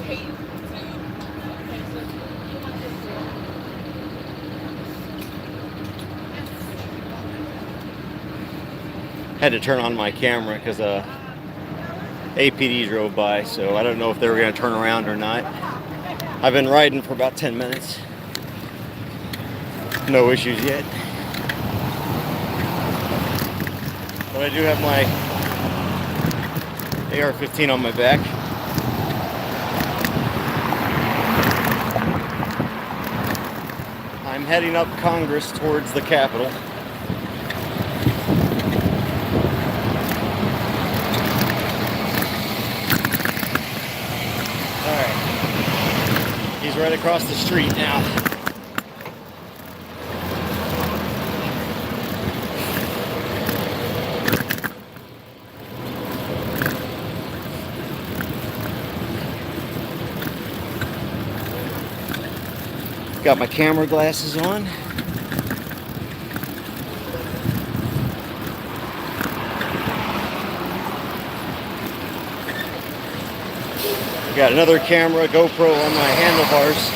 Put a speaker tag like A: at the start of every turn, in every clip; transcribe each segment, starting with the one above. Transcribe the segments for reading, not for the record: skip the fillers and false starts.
A: Had to turn on my camera because APD drove by, so I don't know if they were going to turn around or not. I've been riding for about 10 minutes. No issues yet. But I do have my AR-15 on my back. I'm heading up Congress towards the Capitol. Alright. He's right across the street now. Got my camera glasses on. Got another camera, GoPro on my handlebars.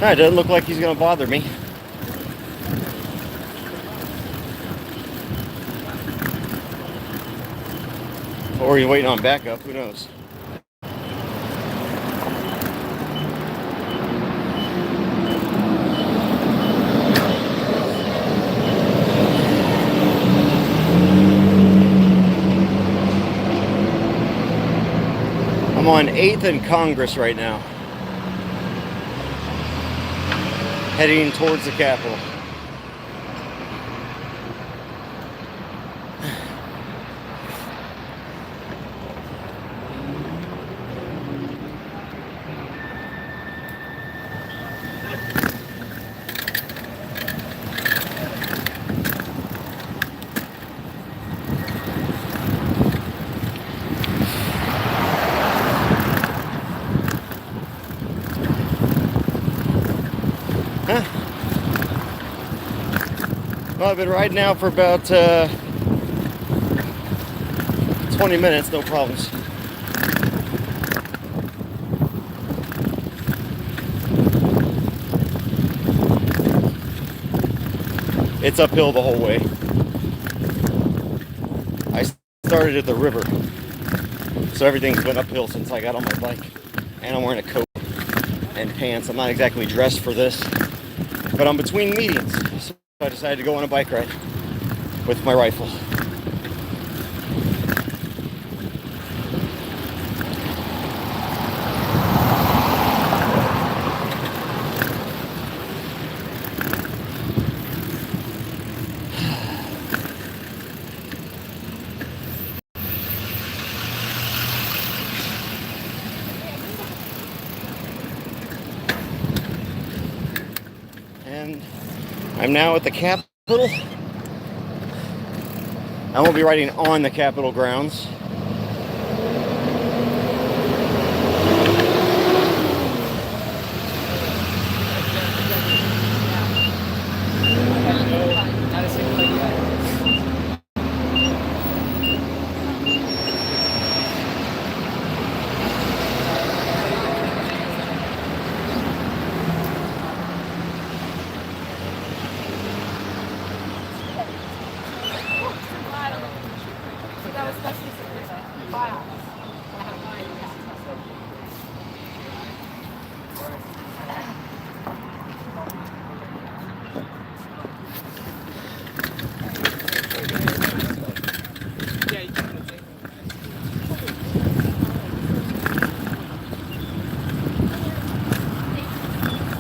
A: It doesn't look like he's going to bother me. Or he's waiting on backup, who knows? I'm on 8th and Congress right now. Heading towards the Capitol. Well, I've been riding now for about 20 minutes, no problems. It's uphill the whole way. I started at the river, so everything's been uphill since I got on my bike. And I'm wearing a coat and pants. I'm not exactly dressed for this, but I'm between meetings. So I decided to go on a bike ride with my rifle. And I'm now at the Capitol. I won't be riding on the Capitol grounds.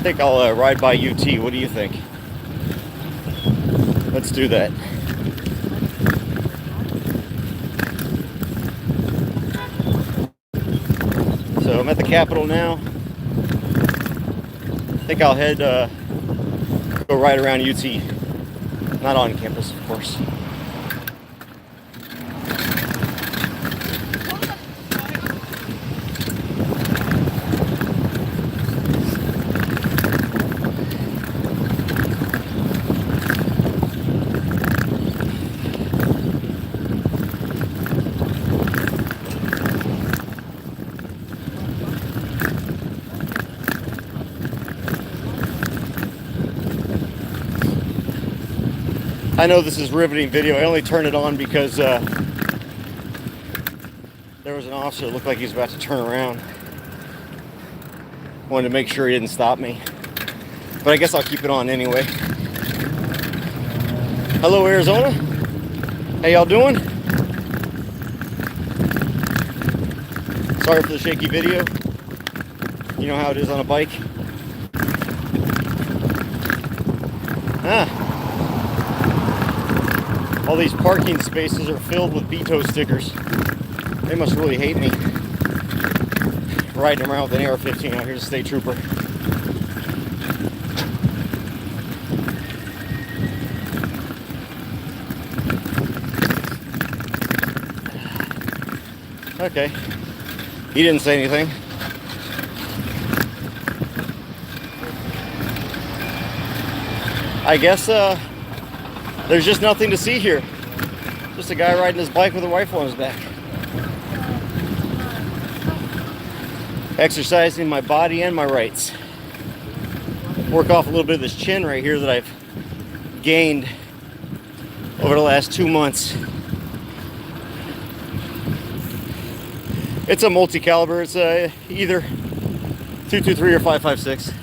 A: I think I'll ride by UT. What do you think? Let's do that. So I'm at the Capitol now. I think I'll head, go right around UT. Not on campus, of course. I know this is riveting video. I only turned it on because there was an officer that looked like he was about to turn around. Wanted to make sure he didn't stop me. But I guess I'll keep it on anyway. Hello, Arizona. How y'all doing? Sorry for the shaky video. You know how it is on a bike. All these parking spaces are filled with Beto stickers. They must really hate me. Riding around with an AR-15 out here, a state trooper. Okay. He didn't say anything. I guess there's just nothing to see here. Just a guy riding his bike with a rifle on his back. Exercising my body and my rights. Work off a little bit of this chin right here that I've gained over the last 2 months. It's a multi-caliber. It's either 223 or 5.56.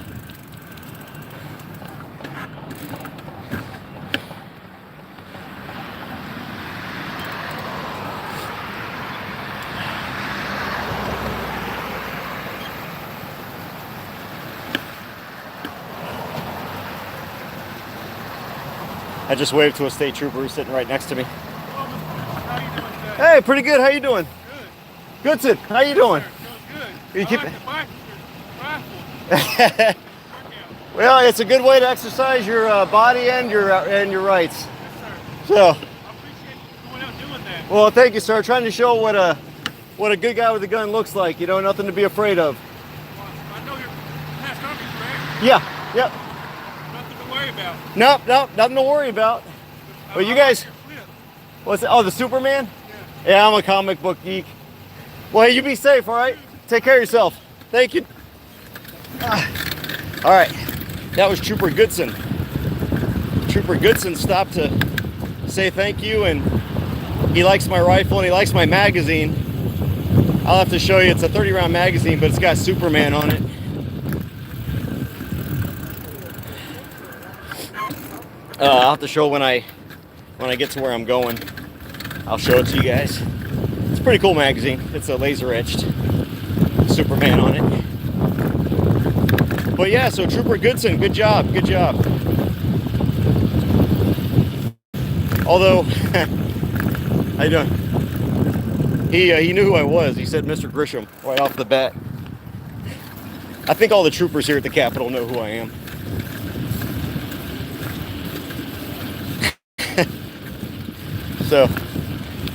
A: I just waved to a state trooper who's sitting right next to me. Hey, pretty good. How you doing? Good. Goodson, how you doing? Good. You keep it. Well, it's a good way to exercise your body and your rights.
B: Yes, sir.
A: So.
B: I appreciate you going out doing that.
A: Well, thank you, sir. Trying to show what a good guy with a gun looks like. You know, nothing to be afraid of.
B: Well, I know you're past Army, correct?
A: Yeah. Yep.
B: Nothing to worry about.
A: Nope, nothing to worry about. Well, you guys, what's it? Oh, the Superman? Yeah, I'm a comic book geek. Well, hey, you be safe, all right? Take care of yourself. Thank you. All right, that was Trooper Goodson. Trooper Goodson stopped to say thank you, and he likes my rifle and he likes my magazine. I'll have to show you. It's a 30-round magazine, but it's got Superman on it. I'll have to show when I get to where I'm going. I'll show it to you guys. It's a pretty cool magazine. It's a laser etched Superman on it. But yeah, so Trooper Goodson, good job. Although, how you doing? He knew who I was. He said Mr. Grisham right off the bat. I think all the troopers here at the Capitol know who I am. So,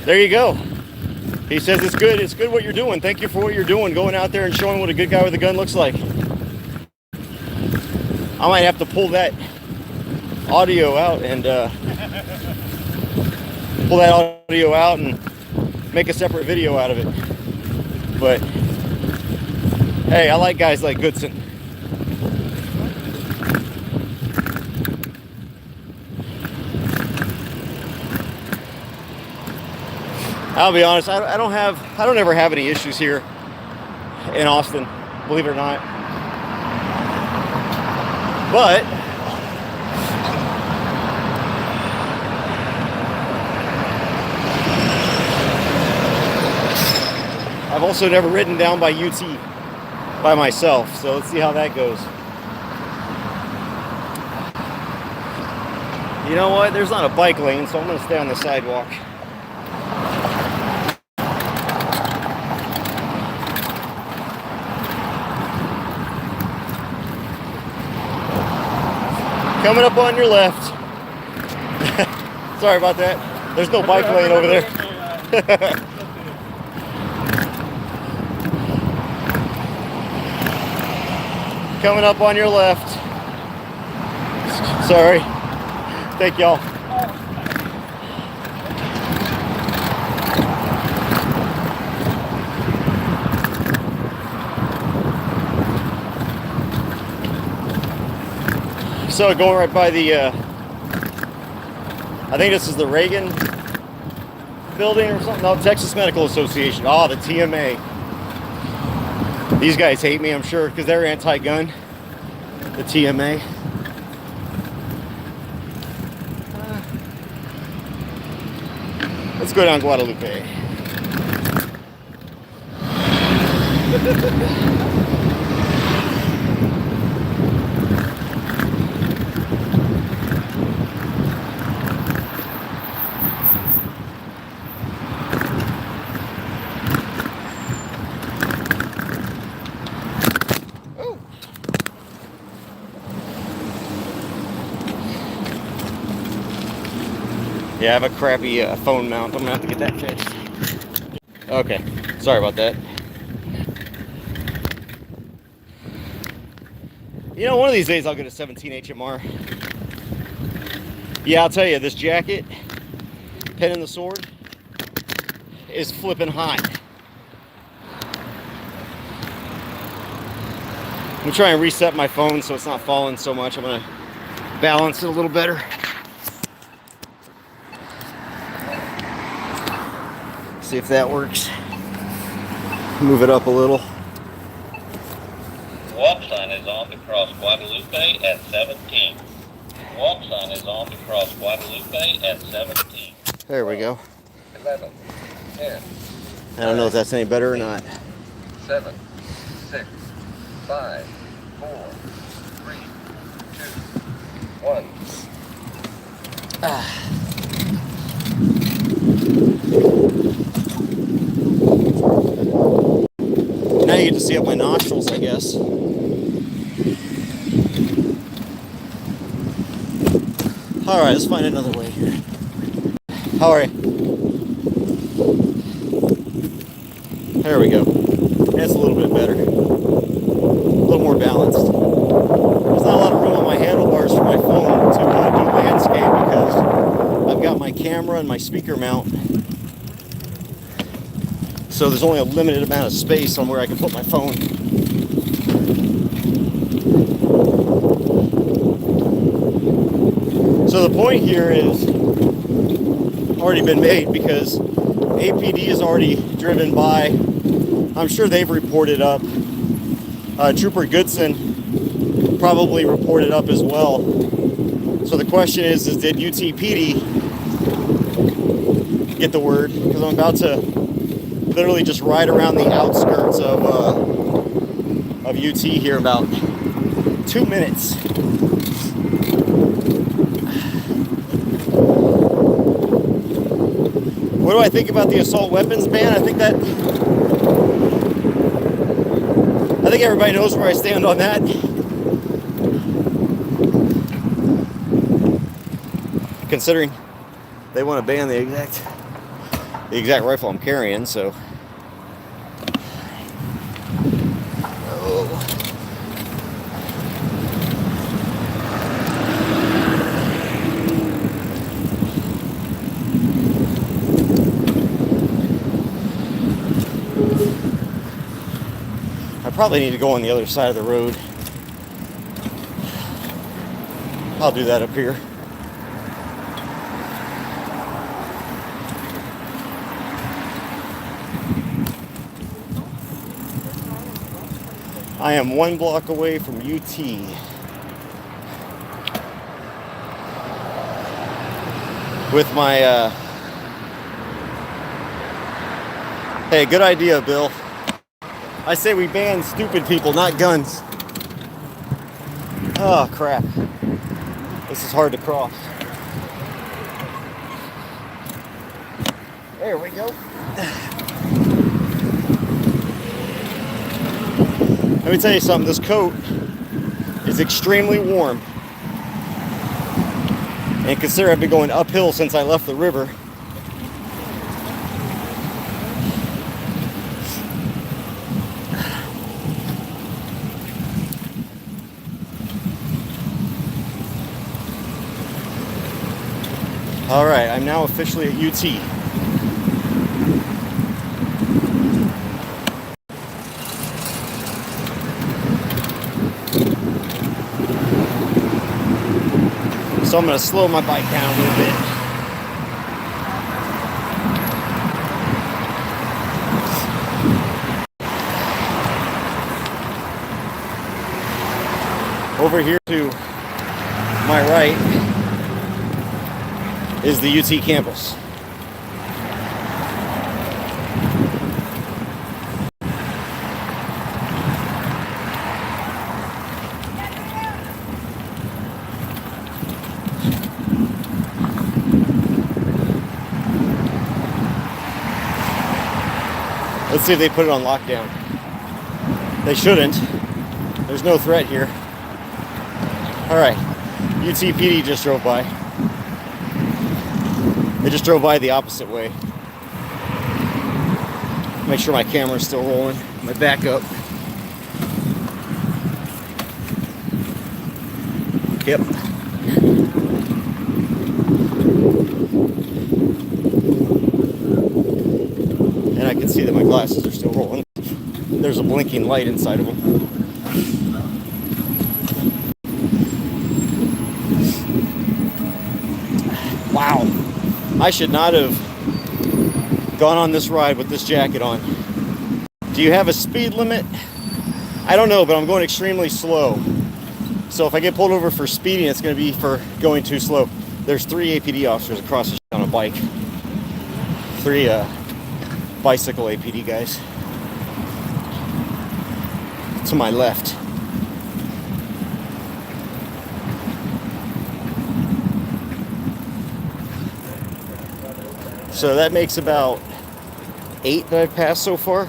A: there you go. He says it's good. It's good what you're doing. Thank you for what you're doing, going out there and showing what a good guy with a gun looks like. I might have to pull that audio out and make a separate video out of it. But hey, I like guys like Goodson. I'll be honest, I don't ever have any issues here in Austin, believe it or not. But I've also never ridden down by UT by myself, so let's see how that goes. You know what? There's not a bike lane, so I'm going to stay on the sidewalk. Coming up on your left. Sorry about that. There's no bike lane over there. Coming up on your left. Sorry. Thank y'all. So going right by the, I think this is the Reagan building or something. No, Texas Medical Association. Oh, the TMA. These guys hate me, I'm sure, because they're anti-gun. The TMA. Let's go down Guadalupe. Yeah, I have a crappy phone mount. I'm gonna have to get that fixed. Okay, sorry about that. You know, one of these days I'll get a 17 HMR. Yeah, I'll tell you, this jacket, pen and the sword, is flipping hot. I'm gonna try and reset my phone so it's not falling so much. I'm gonna balance it a little better. See if that works. Move it up a little.
C: Walk sign is on to cross Guadalupe at 17. Walk sign is on to cross Guadalupe at 17.
A: There we go.
C: 11, 10.
A: I don't know if that's any better or not.
C: 7, 6, 5, 4, 3, 2, 1.
A: Now you get to see up my nostrils, I guess. Alright, let's find another way here. How are you? There we go. That's a little bit better. A little more balanced. There's not a lot of room on my handlebars for my phone to do landscape because I've got my camera and my speaker mount. So there's only a limited amount of space on where I can put my phone. So the point here is already been made because APD is already driven by. I'm sure they've reported up. Trooper Goodson probably reported up as well. So the question is did UTPD get the word? Because I'm about to literally just ride around the outskirts of UT here in about 2 minutes. What do I think about the assault weapons ban? I think everybody knows where I stand on that. Considering they want to ban the exact rifle I'm carrying, so. I probably need to go on the other side of the road. I'll do that up here. I am 1 block away from UT. With my, hey, good idea, Bill. I say we ban stupid people, not guns. Oh, crap. This is hard to cross. There we go. Let me tell you something, this coat is extremely warm. And consider I've been going uphill since I left the river. All right, I'm now officially at UT. So I'm going to slow my bike down a little bit. Over here to my right is the UT campus. Let's see if they put it on lockdown. They shouldn't. There's no threat here. All right, UTPD just drove by. They just drove by the opposite way. Make sure my camera's still rolling. My backup. Yep. And I can see that my glasses are still rolling. There's a blinking light inside of them. Wow. I should not have gone on this ride with this jacket on. Do you have a speed limit? I don't know, but I'm going extremely slow. So if I get pulled over for speeding, it's going to be for going too slow. There's 3 APD officers across the street on a bike. 3 bicycle APD guys. To my left. So that makes about 8 that I've passed so far.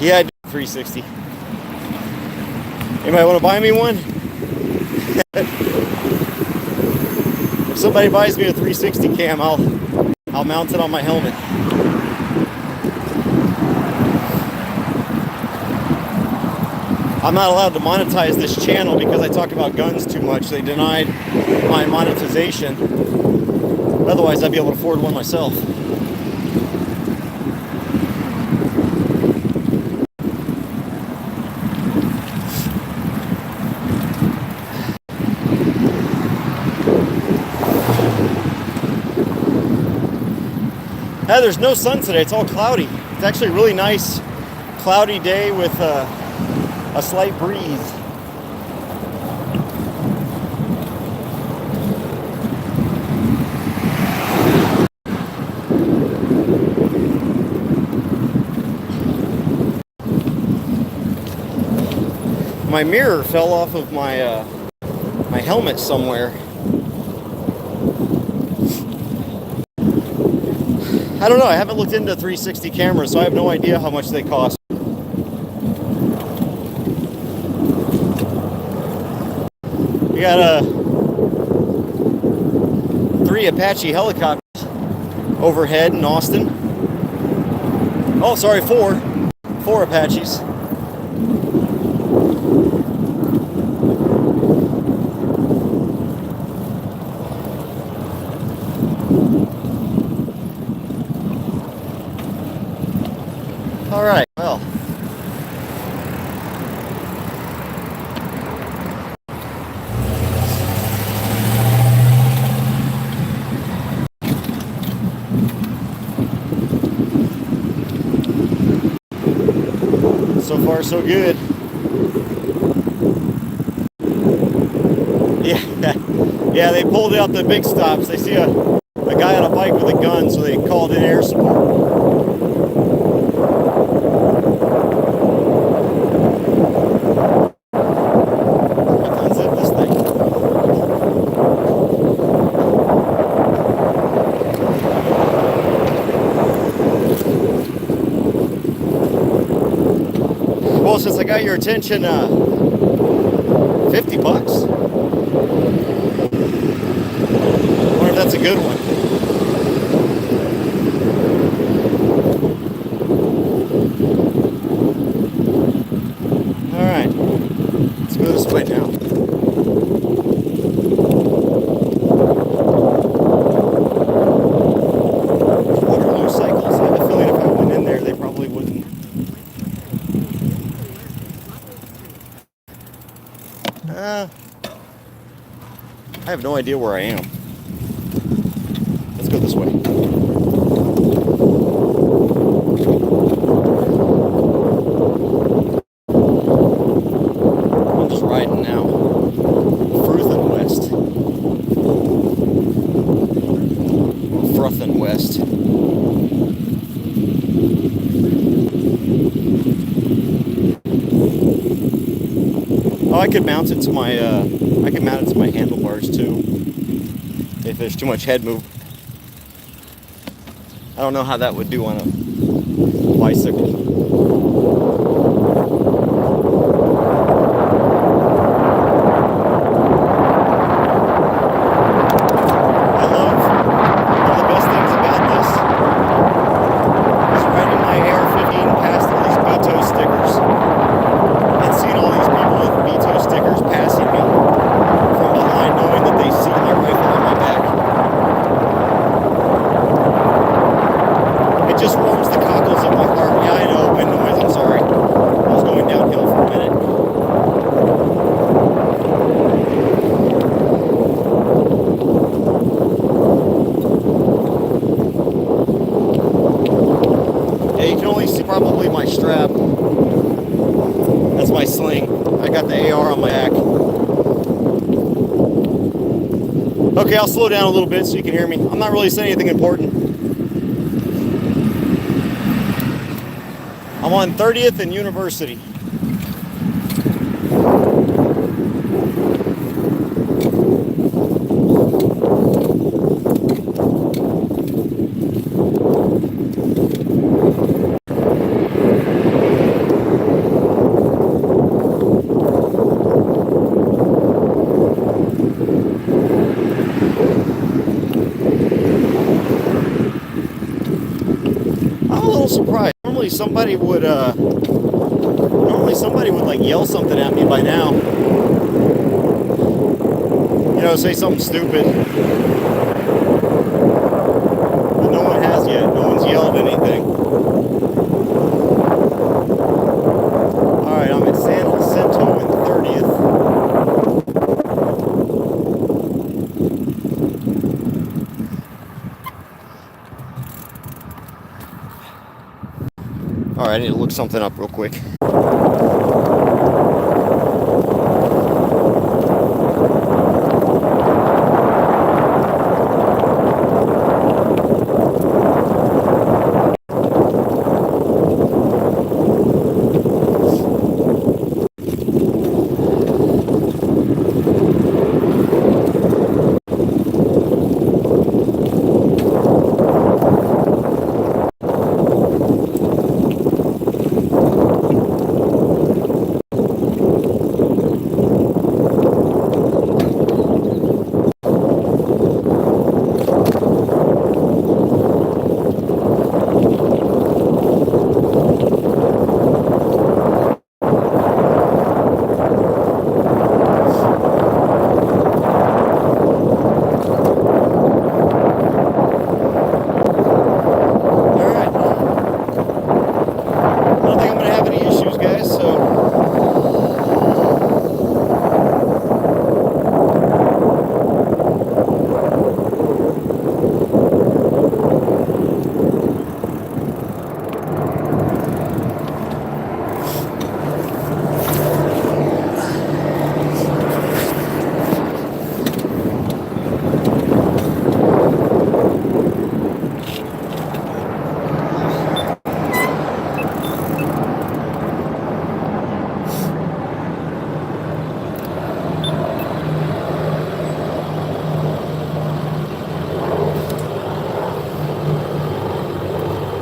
A: Yeah, I do 360. Anybody want to buy me one? If somebody buys me a 360 cam, I'll mount it on my helmet. I'm not allowed to monetize this channel because I talk about guns too much. They denied my monetization. Otherwise, I'd be able to afford one myself. There's no sun today. It's all cloudy. It's actually a really nice cloudy day with a slight breeze. My mirror fell off of my my helmet somewhere. I don't know, I haven't looked into 360 cameras, so I have no idea how much they cost. We got 3 Apache helicopters overhead in Austin. Oh, sorry, 4. 4 Apaches. All right, well. So far, so good. Yeah, they pulled out the big stops. They see a guy on a bike with a gun, so they called in air support. Well, since I got your attention, $50. I wonder if that's a good one. All right, let's go this way now. Waterloo Cycles. I have a feeling if I went in there, they probably wouldn't. I have no idea where I am. Let's go this way. I'm just riding now. Fruthen West. Fruthen West. Oh, I could mount it to my handlebars too. If there's too much head move. I don't know how that would do on a bicycle. Probably my strap. That's my sling. I got the AR on my back. Okay, I'll slow down a little bit so you can hear me. I'm not really saying anything important. I'm on 30th and University. Surprised. Normally somebody would like yell something at me by now. You know, say something stupid. But no one has yet. No one's yelled anything. Alright, I'm at San Jacinto and 30th. Alright, I need to look something up real quick.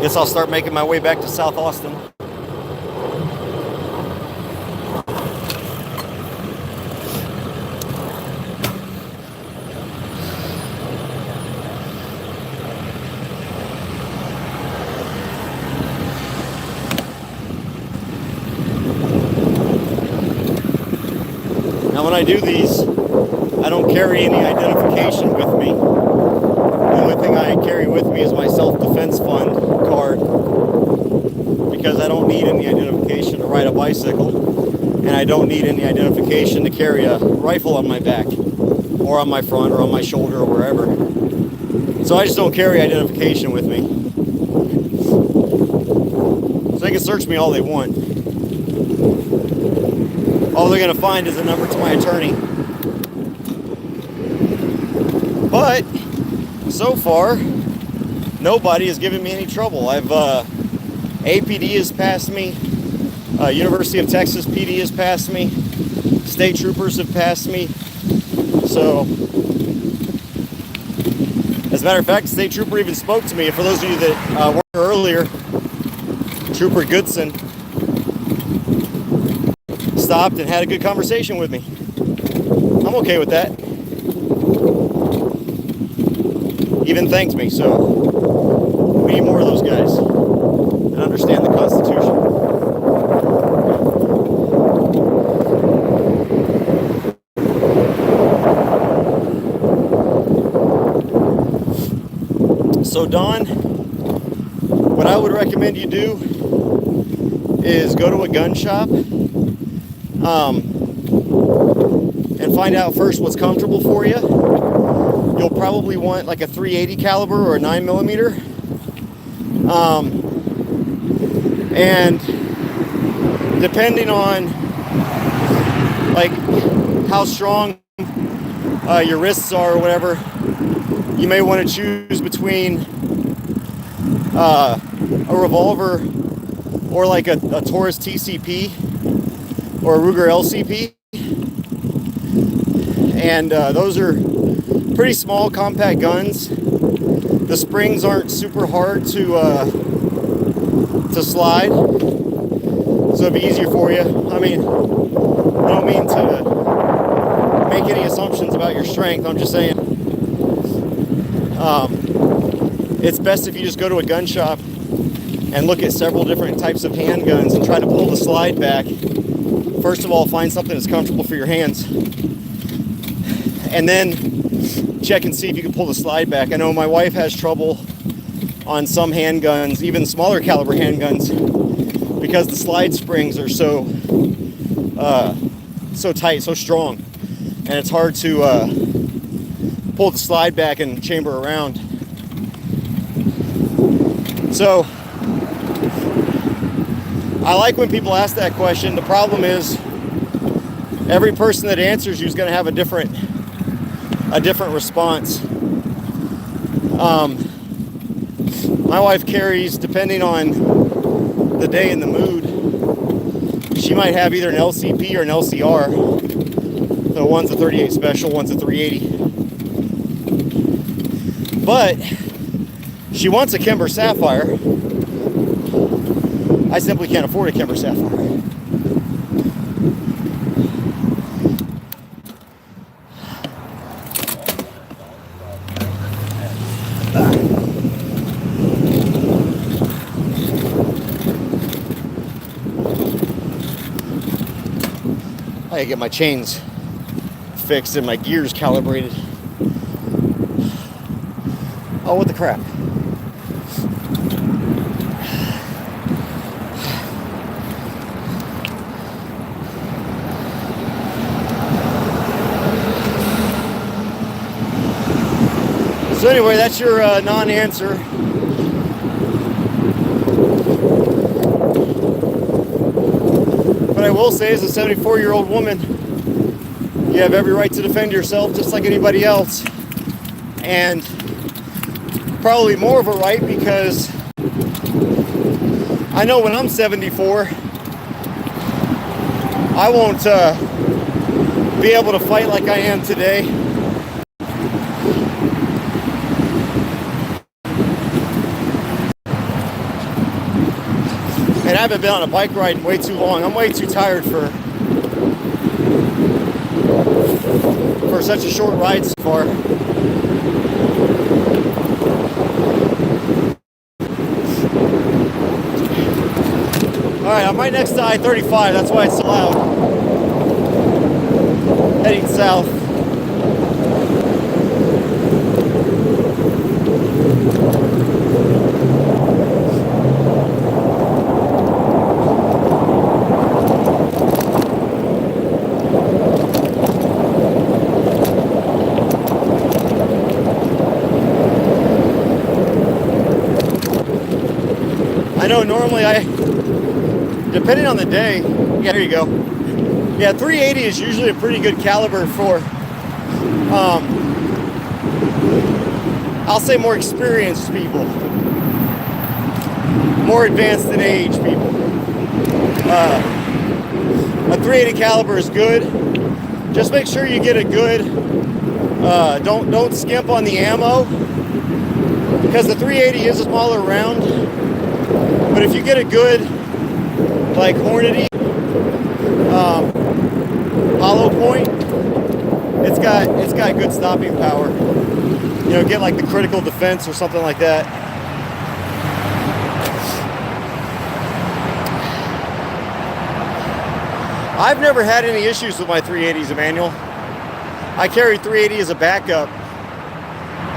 A: Guess I'll start making my way back to South Austin. Now when I do these, I don't carry any identification with me. The only thing I carry with me is my self-defense fund card, because I don't need any identification to ride a bicycle, and I don't need any identification to carry a rifle on my back or on my front or on my shoulder or wherever. So I just don't carry identification with me. So they can search me all they want. All they're going to find is a number to my attorney. But so far, nobody has given me any trouble. APD has passed me. University of Texas PD has passed me. State troopers have passed me. So, as a matter of fact, the state trooper even spoke to me. For those of you that weren't here earlier, Trooper Goodson stopped and had a good conversation with me. I'm okay with that. Even thanked me, so we need more of those guys that understand the Constitution. So Don, what I would recommend you do is go to a gun shop and find out first what's comfortable for you. You'll probably want like a 380 caliber or a 9mm. And depending on like how strong your wrists are or whatever, you may want to choose between a revolver or like a Taurus TCP or a Ruger LCP. And those are pretty small, compact guns. The springs aren't super hard to slide, so it'd be easier for you. I mean, I don't mean to make any assumptions about your strength. I'm just saying it's best if you just go to a gun shop and look at several different types of handguns and try to pull the slide back. First of all, find something that's comfortable for your hands, and then check and see if you can pull the slide back. I know my wife has trouble on some handguns, even smaller caliber handguns, because the slide springs are so tight, so strong, and it's hard to pull the slide back and chamber around. So I like when people ask that question. The problem is every person that answers you is going to have a different response. My wife carries, depending on the day and the mood, she might have either an LCP or an LCR. So one's a 38 special, one's a 380. But she wants a Kimber Sapphire. I simply can't afford a Kimber Sapphire. I gotta get my chains fixed and my gears calibrated. Oh, what the crap. So anyway, that's your non-answer. What I will say, as a 74-year-old woman, you have every right to defend yourself just like anybody else. And probably more of a right, because I know when I'm 74, I won't be able to fight like I am today. And I haven't been on a bike ride in way too long. I'm way too tired for such a short ride so far. Alright, I'm right next to I-35, that's why it's so loud. heading south. I know normally depending on the day, yeah, there you go. Yeah, 380 is usually a pretty good caliber for, I'll say more experienced people, more advanced in age people. A 380 caliber is good. Just make sure you get a good, don't skimp on the ammo, because the 380 is a smaller round. But if you get a good, like Hornady, hollow point, it's got good stopping power. You know, get like the critical defense or something like that. I've never had any issues with my 380s, Emmanuel. I carry 380 as a backup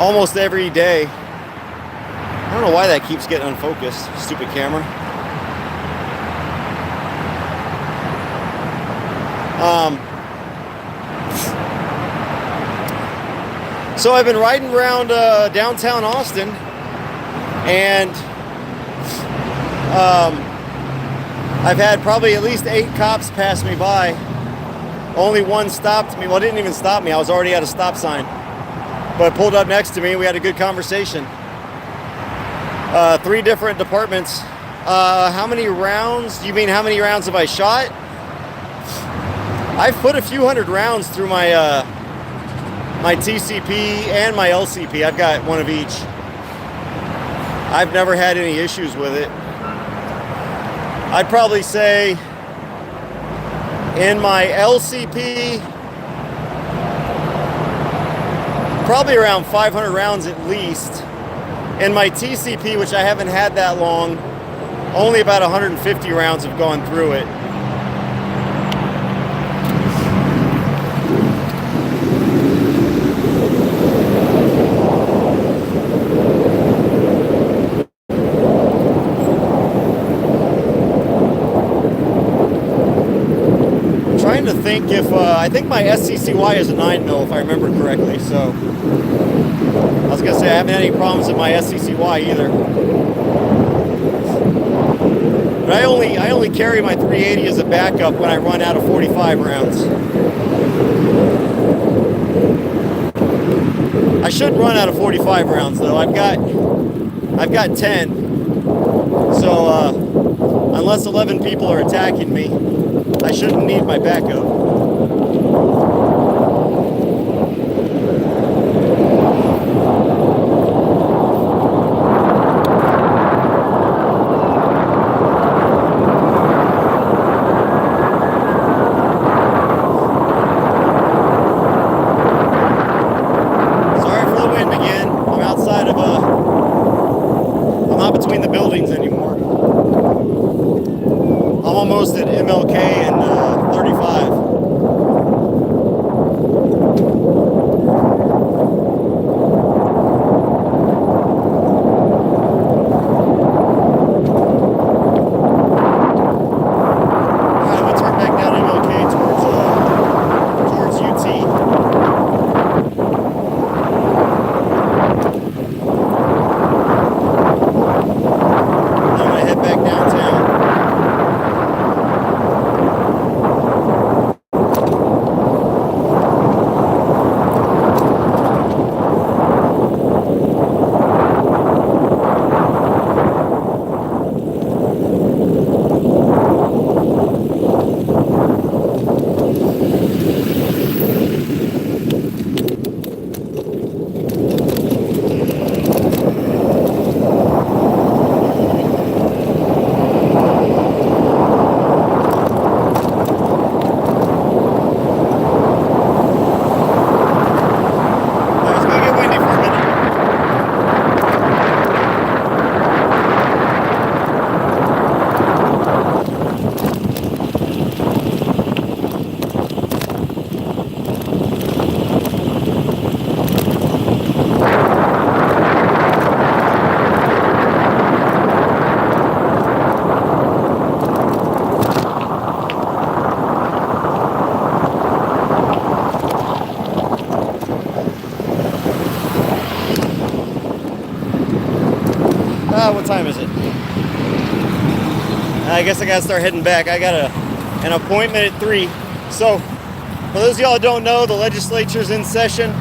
A: almost every day. I don't know why that keeps getting unfocused. Stupid camera. So I've been riding around downtown Austin, and I've had probably at least 8 cops pass me by. Only one stopped me. Well, it didn't even stop me. I was already at a stop sign. But pulled up next to me. We had a good conversation. 3 different departments. How many rounds? You mean how many rounds have I shot? I've put a few hundred rounds through my my TCP and my LCP. I've got one of each. I've never had any issues with it. I'd probably say in my LCP, probably around 500 rounds at least. In my TCP, which I haven't had that long, only about 150 rounds have gone through it. I'm trying to think if, I think my SCCY is a 9mm if I remember correctly, so I was gonna say I haven't had any problems with my SCCY either. But I only carry my 380 as a backup when I run out of 45 rounds. I should run out of 45 rounds though. I've got 10. So unless 11 people are attacking me, I shouldn't need my backup. Almost at MLK and 35. I'm gonna turn back down MLK towards UT. I'm gonna head back downtown. I guess I gotta start heading back. I got an appointment at 3. So, for those of y'all who don't know, the legislature's in session.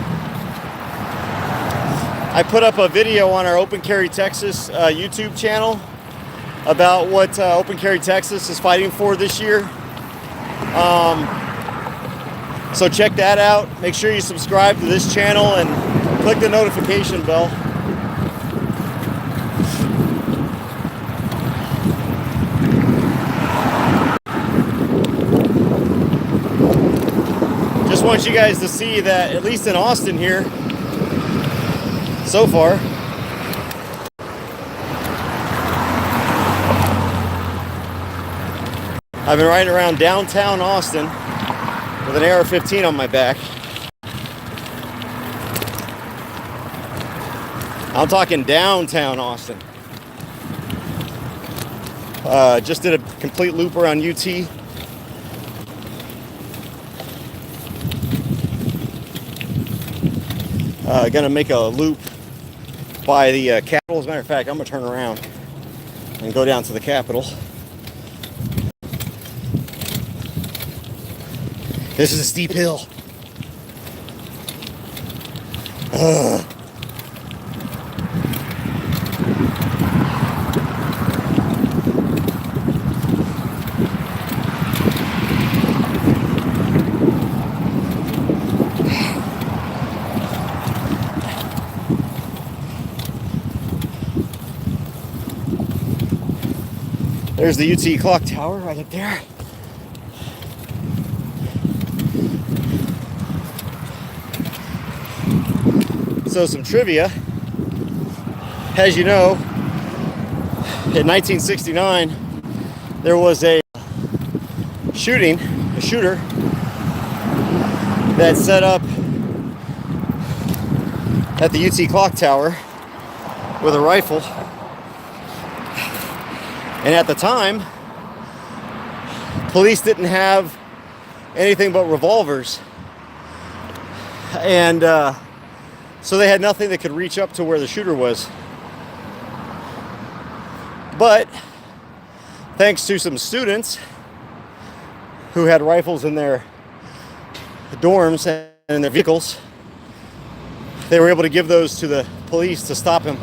A: I put up a video on our Open Carry Texas YouTube channel about what Open Carry Texas is fighting for this year. So check that out. Make sure you subscribe to this channel and click the notification bell. Just want you guys to see that, at least in Austin here, so far, I've been riding around downtown Austin with an AR-15 on my back. I'm talking downtown Austin. Just did a complete loop around UT. Gonna make a loop by the Capitol. As a matter of fact, I'm gonna turn around and go down to the Capitol. This is a steep hill. There's the UT clock tower right up there. So some trivia. As you know, in 1969, there was a shooter that set up at the UT clock tower with a rifle. And at the time, police didn't have anything but revolvers. And so they had nothing that could reach up to where the shooter was. But thanks to some students who had rifles in their dorms and in their vehicles, they were able to give those to the police to stop him.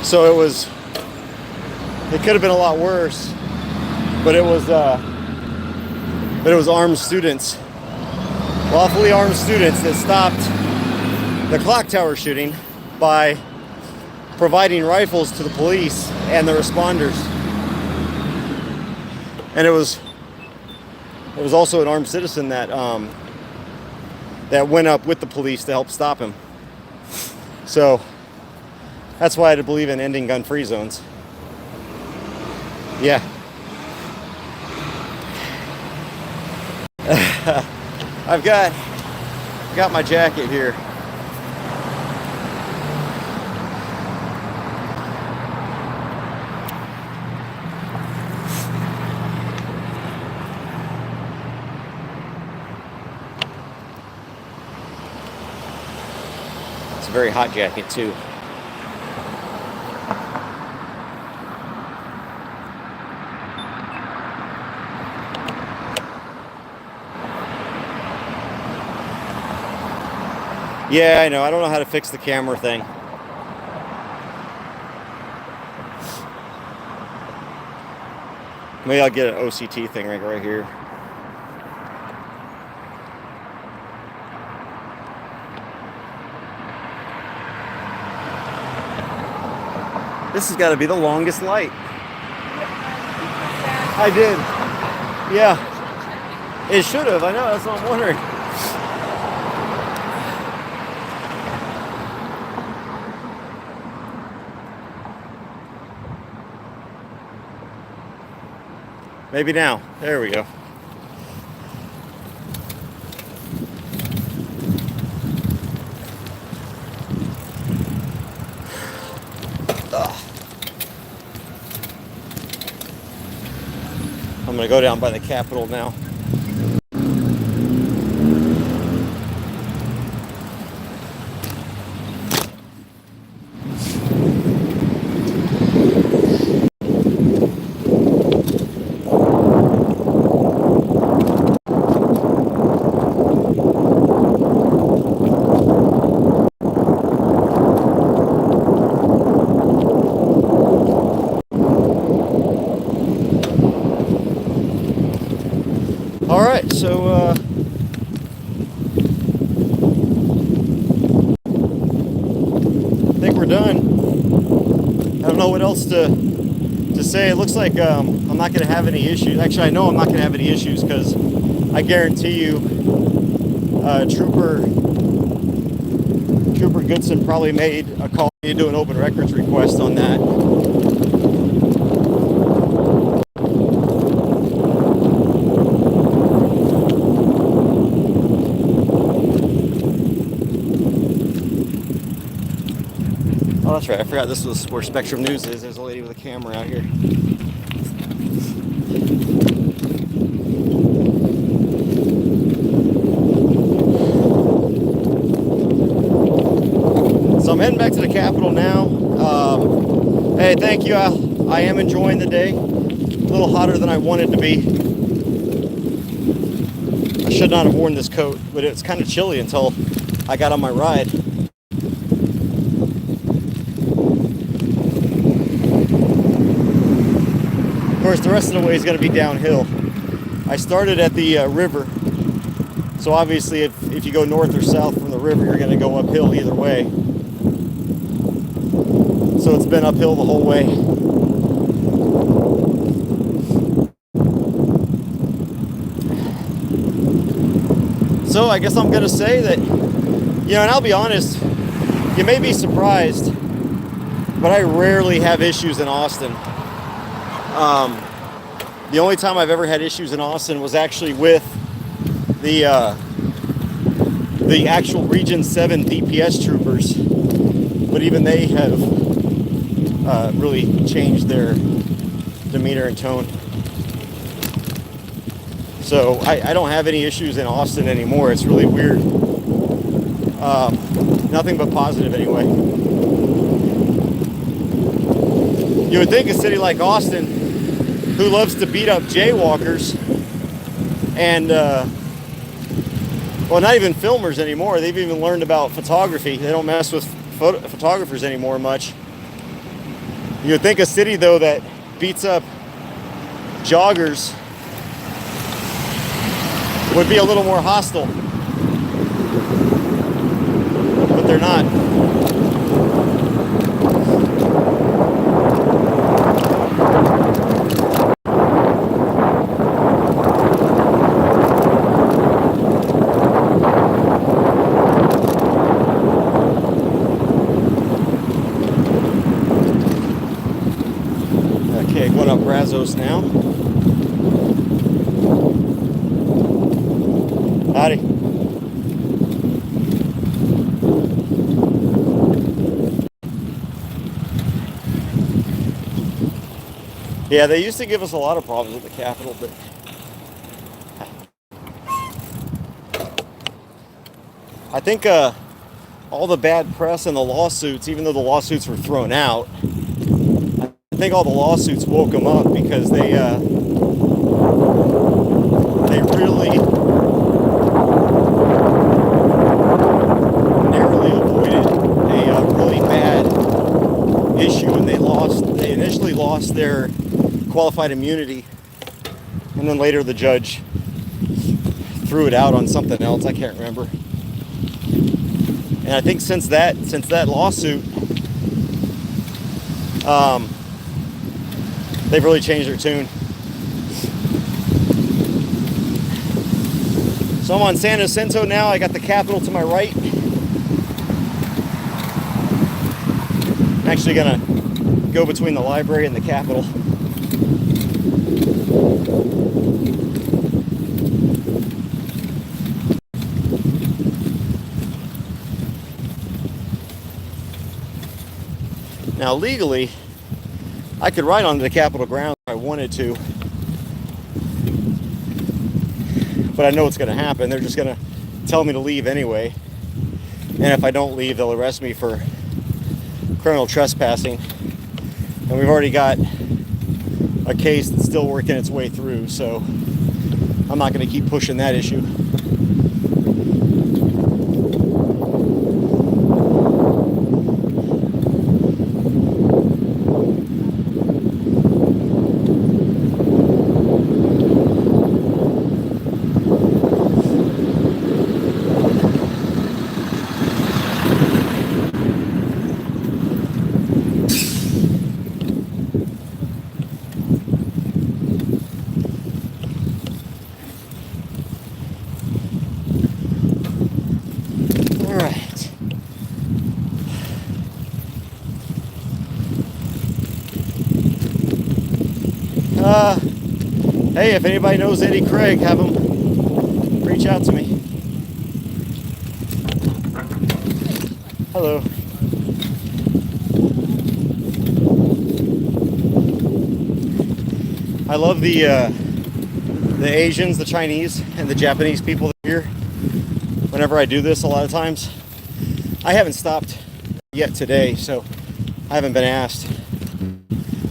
A: So it could have been a lot worse, but it was armed students, lawfully armed students that stopped the clock tower shooting by providing rifles to the police and the responders. And it was also an armed citizen that went up with the police to help stop him. So that's why I believe in ending gun-free zones. Yeah. I've got my jacket here. It's a very hot jacket too. Yeah, I know. I don't know how to fix the camera thing. Maybe I'll get an OCT thing right here. This has got to be the longest light. I did. Yeah. It should have. I know. That's what I'm wondering. Maybe now. There we go. I'm going to go down by the Capitol now. All right, so I think we're done. I don't know what else to say. It looks like I'm not going to have any issues. Actually, I know I'm not going to have any issues because I guarantee you, Trooper Goodson probably made a call to do an open records request on that. Oh, that's right. I forgot this was where Spectrum News is. There's a lady with a camera out here. So I'm heading back to the Capitol now. Hey, thank you. I am enjoying the day. A little hotter than I wanted to be. I should not have worn this coat, but it's kind of chilly until I got on my ride. Of course, the rest of the way is going to be downhill. I started at the river, so obviously if you go north or south from the river, you're going to go uphill either way. So it's been uphill the whole way. So I guess I'm going to say that, and I'll be honest, you may be surprised, but I rarely have issues in Austin. The only time I've ever had issues in Austin was actually with the actual Region 7 DPS troopers, but even they have really changed their demeanor and tone. So I don't have any issues in Austin anymore. It's really weird. Nothing but positive anyway. You would think a city like Austin, who loves to beat up jaywalkers and, well, not even filmers anymore. They've even learned about photography. They don't mess with photographers anymore much. You would think a city, though, that beats up joggers would be a little more hostile. But they're not. Okay, going up Brazos now. Howdy. Yeah, they used to give us a lot of problems at the Capitol, but I think all the bad press and the lawsuits, even though the lawsuits were thrown out, I think all the lawsuits woke them up because they really narrowly avoided a really bad issue, and they initially lost their qualified immunity, and then later the judge threw it out on something else. I can't remember. And I think since that lawsuit, they've really changed their tune. So I'm on San Jacinto now. I got the Capitol to my right. I'm actually gonna go between the library and the Capitol. Now legally, I could ride onto the Capitol grounds if I wanted to, but I know what's going to happen. They're just going to tell me to leave anyway, and if I don't leave, they'll arrest me for criminal trespassing, and we've already got a case that's still working its way through, so I'm not going to keep pushing that issue. Hey, if anybody knows Eddie Craig, have him reach out to me. Hello. I love the Asians, the Chinese, and the Japanese people here. Whenever I do this, a lot of times, I haven't stopped yet today, so I haven't been asked.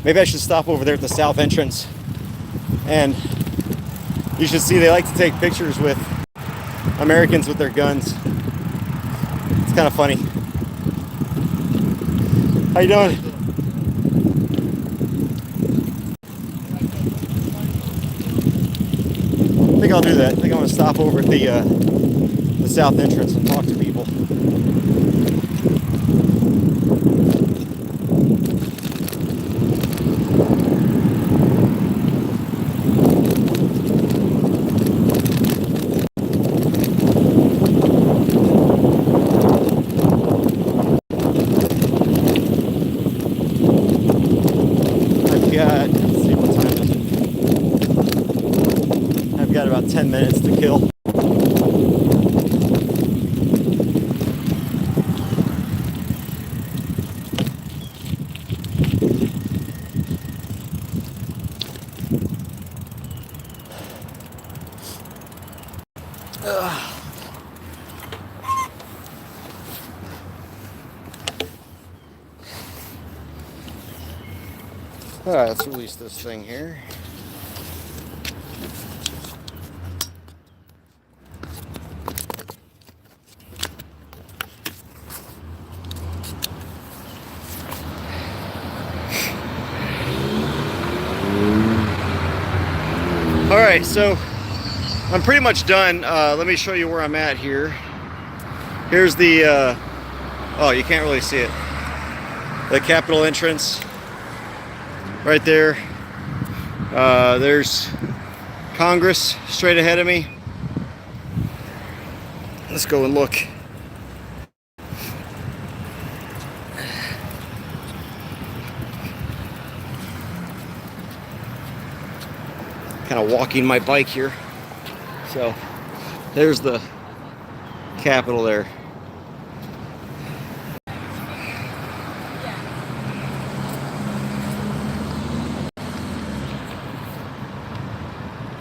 A: Maybe I should stop over there at the south entrance, and you should see they like to take pictures with Americans with their guns. It's kind of funny. How you doing? I think I'll do that. I think I'm gonna stop over at the south entrance and talk to people. Let's see, what time is it? I've got about 10 minutes to kill. All right, let's release this thing here. All right, so I'm pretty much done. Let me show you where I'm at here. Here's the, oh, you can't really see it. The Capitol entrance. Right there. There's Congress straight ahead of me. Let's go and look. Kind of walking my bike here. So there's the Capitol there.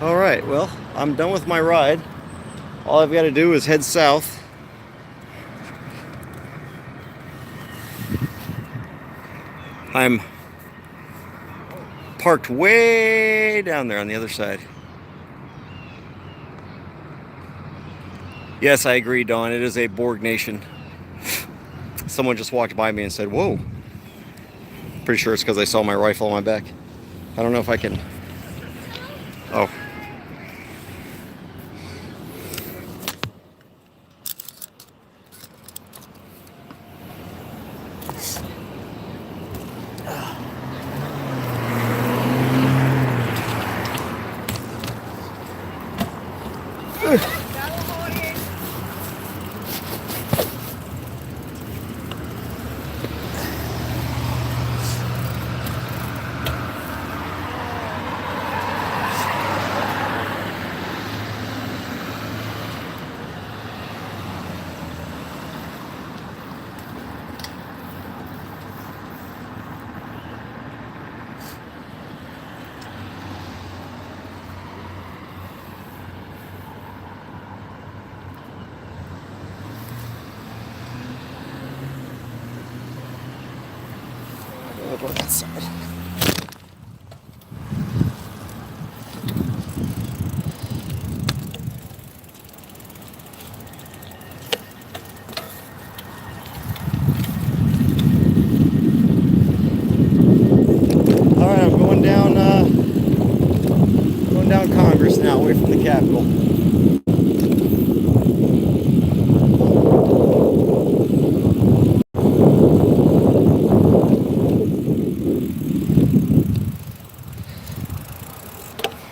A: All right, well, I'm done with my ride. All I've got to do is head south. I'm parked way down there on the other side. Yes, I agree, Dawn. It is a Borg nation. Someone just walked by me and said, "Whoa." Pretty sure it's because they saw my rifle on my back. I don't know if I can... Oh. Go on that side. All right, I'm going down Congress now, away from the Capitol.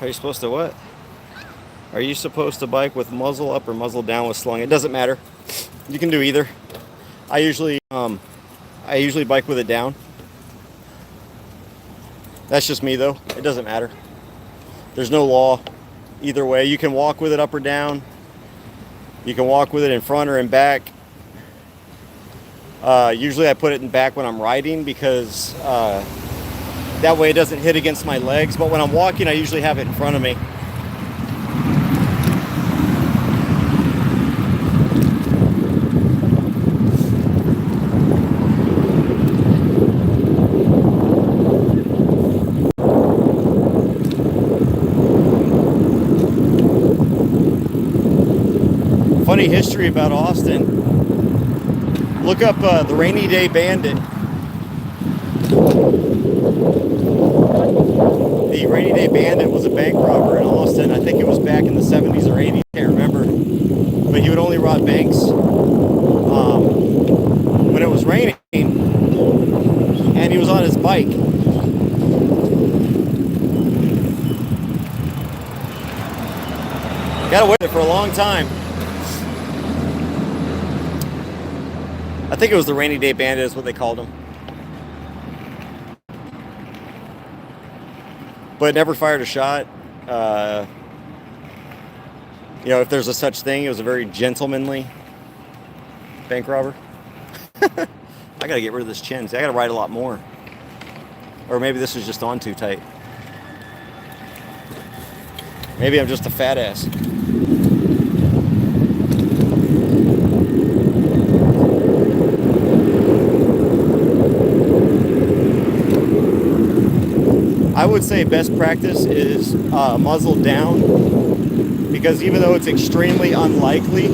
A: Are you supposed to what? Are you supposed to bike with muzzle up or muzzle down with slung? It doesn't matter. You can do either. I usually bike with it down. That's just me though. It doesn't matter. There's no law either way. You can walk with it up or down. You can walk with it in front or in back. Usually I put it in back when I'm riding because that way it doesn't hit against my legs. But when I'm walking, I usually have it in front of me. Funny history about Austin. Look up the Rainy Day Bandit. The Rainy Day Bandit was a bank robber in Austin. I think it was back in the 70s or 80s. I can't remember. But he would only rob banks when it was raining. And he was on his bike. Got away with it for a long time. I think it was the Rainy Day Bandit is what they called him. But never fired a shot. You know, if there's a such thing, it was a very gentlemanly bank robber. I gotta get rid of this chin. See, I gotta ride a lot more. Or maybe this is just on too tight. Maybe I'm just a fat ass. I would say best practice is muzzle down, because even though it's extremely unlikely,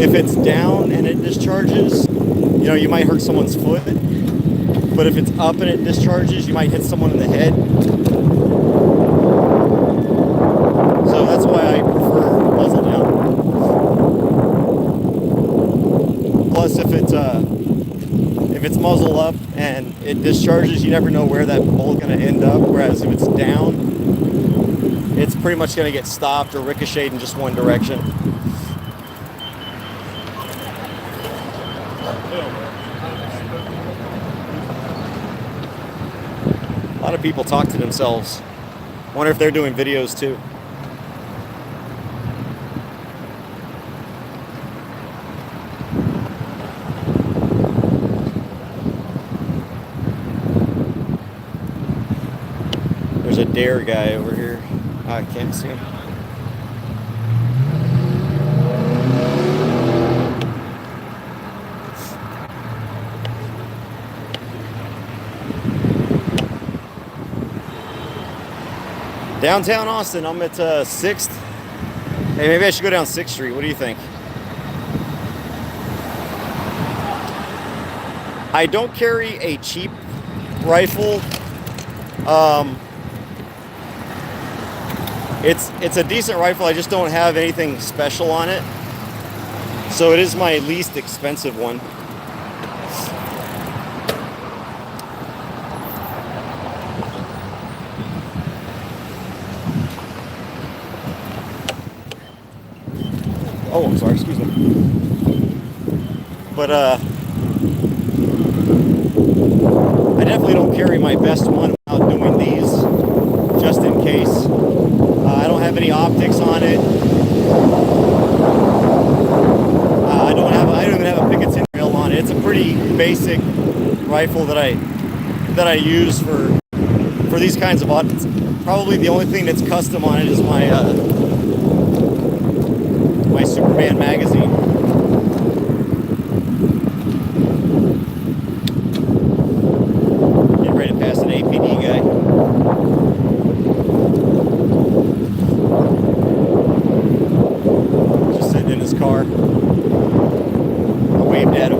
A: if it's down and it discharges, you know, you might hurt someone's foot. But if it's up and it discharges, you might hit someone in the head. So that's why I prefer muzzle down. Plus, if it's muzzle up and it discharges, you never know where that bullet's going to end up. Whereas if it's down, it's pretty much going to get stopped or ricocheted in just one direction. A lot of people talk to themselves. Wonder if they're doing videos too. There's a dare guy over here. I can't see him. Downtown Austin, I'm at 6th. Hey, maybe I should go down 6th Street. What do you think? I don't carry a cheap rifle. It's a decent rifle. I just don't have anything special on it. So it is my least expensive one. Oh, I'm sorry, excuse me. But I definitely don't carry my best one without doing these, just in case. I don't have any optics on it. I don't even have a Picatinny rail on it. It's a pretty basic rifle that I use for these kinds of optics. Probably the only thing that's custom on it is my my Superman magazine. Getting ready to pass an APD guy. Just sitting in his car. I waved at him.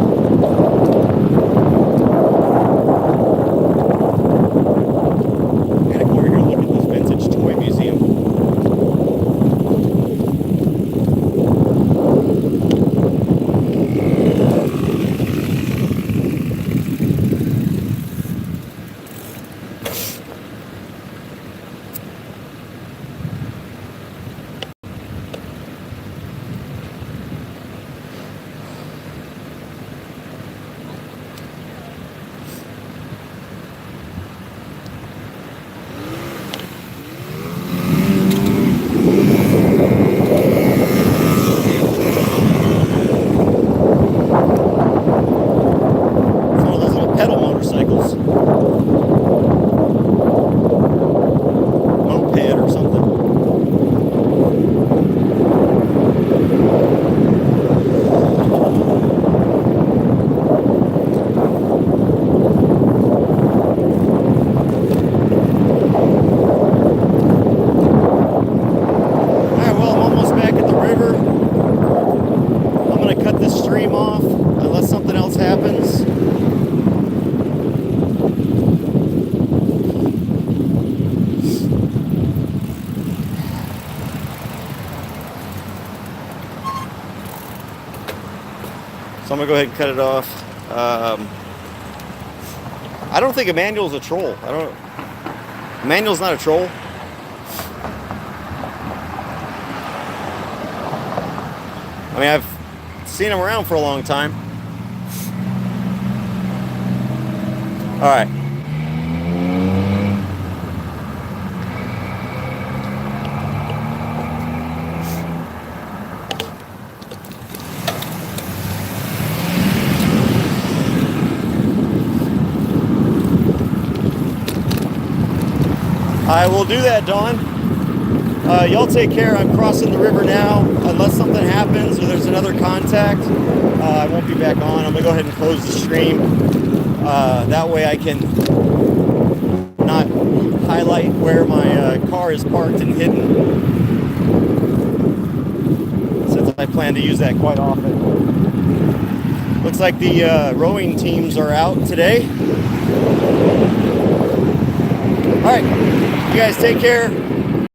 A: Gotta come over here and look at this vintage toy museum. So I'm gonna go ahead and cut it off. I don't think Emmanuel's a troll. Emmanuel's not a troll. I mean, I've seen him around for a long time. All right. I will do that, Dawn. Y'all take care. I'm crossing the river now. Unless something happens or there's another contact, I won't be back on. I'm going to go ahead and close the stream. That way I can not highlight where my car is parked and hidden, since I plan to use that quite often. Looks like the rowing teams are out today. All right, you guys take care.